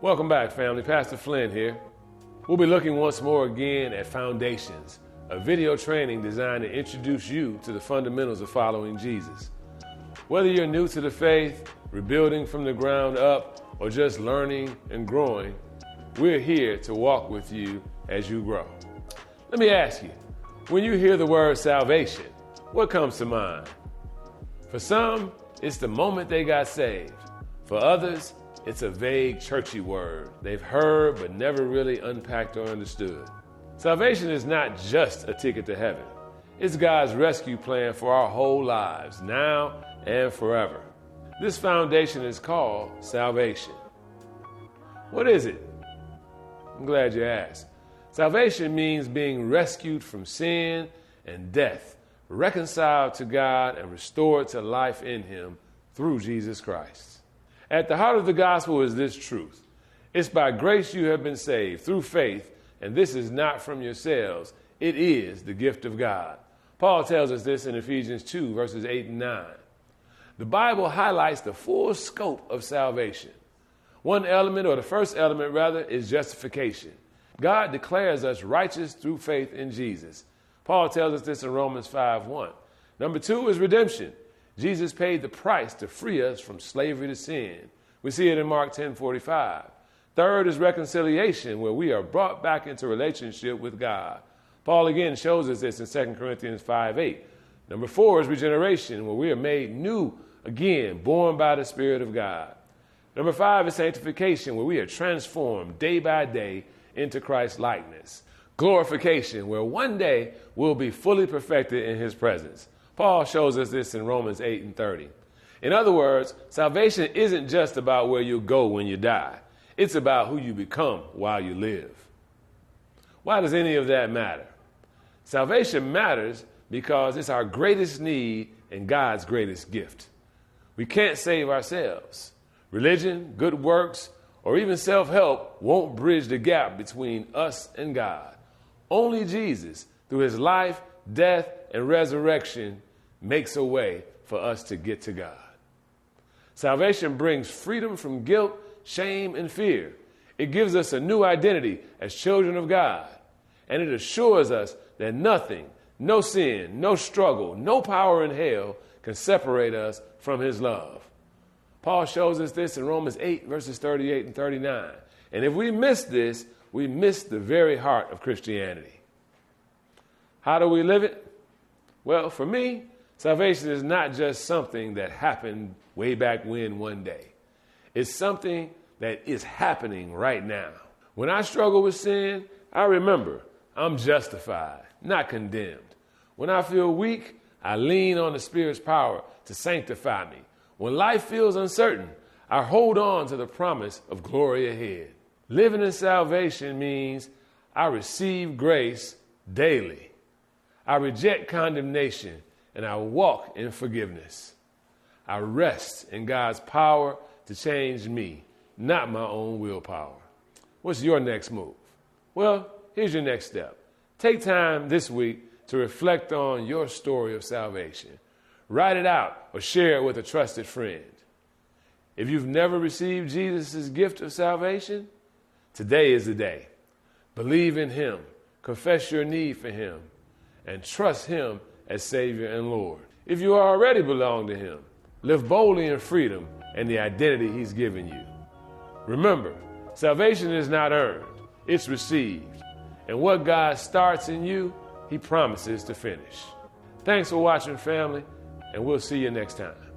Welcome back, family. Pastor Flynn here. We'll be looking once more again at Foundations, a video training designed to introduce you to the fundamentals of following Jesus. Whether you're new to the faith, rebuilding from the ground up, or just learning and growing, we're here to walk with you as you grow. Let me ask you, when you hear the word salvation, what comes to mind? For some, it's the moment they got saved. For others, it's a vague, churchy word they've heard but never really unpacked or understood. Salvation is not just a ticket to heaven. It's God's rescue plan for our whole lives, now and forever. This foundation is called salvation. What is it? I'm glad you asked. Salvation means being rescued from sin and death, reconciled to God, and restored to life in Him through Jesus Christ. At the heart of the gospel is this truth. It's by grace you have been saved through faith, and this is not from yourselves. It is the gift of God. Paul tells us this in Ephesians 2, verses 8 and 9. The Bible highlights the full scope of salvation. One element, or the first element rather, is justification. God declares us righteous through faith in Jesus. Paul tells us this in Romans 5:1. Number two is redemption. Jesus paid the price to free us from slavery to sin. We see it in Mark 10:45. Third is reconciliation, where we are brought back into relationship with God. Paul again shows us this in 2 Corinthians 5:8. Number four is regeneration, where we are made new again, born by the Spirit of God. Number five is sanctification, where we are transformed day by day into Christ's likeness. Glorification, where one day we'll be fully perfected in His presence. Paul shows us this in Romans 8:30. In other words, salvation isn't just about where you'll go when you die. It's about who you become while you live. Why does any of that matter? Salvation matters because it's our greatest need and God's greatest gift. We can't save ourselves. Religion, good works, or even self-help won't bridge the gap between us and God. Only Jesus, through His life, death, and resurrection, makes a way for us to get to God. Salvation brings freedom from guilt, shame, and fear. It gives us a new identity as children of God. And it assures us that nothing, no sin, no struggle, no power in hell can separate us from His love. Paul shows us this in Romans 8, verses 38 and 39. And if we miss this, we miss the very heart of Christianity. How do we live it? Well, for me, salvation is not just something that happened way back when one day. It's something that is happening right now. When I struggle with sin, I remember I'm justified, not condemned. When I feel weak, I lean on the Spirit's power to sanctify me. When life feels uncertain, I hold on to the promise of glory ahead. Living in salvation means I receive grace daily. I reject condemnation and I walk in forgiveness. I rest in God's power to change me, not my own willpower. What's your next move? Well, here's your next step. Take time this week to reflect on your story of salvation. Write it out or share it with a trusted friend. If you've never received Jesus' gift of salvation, today is the day. Believe in Him, confess your need for Him, and trust Him as Savior and Lord. If you already belong to Him, live boldly in freedom and the identity He's given you. Remember, salvation is not earned, it's received. And what God starts in you, He promises to finish. Thanks for watching, family, and we'll see you next time.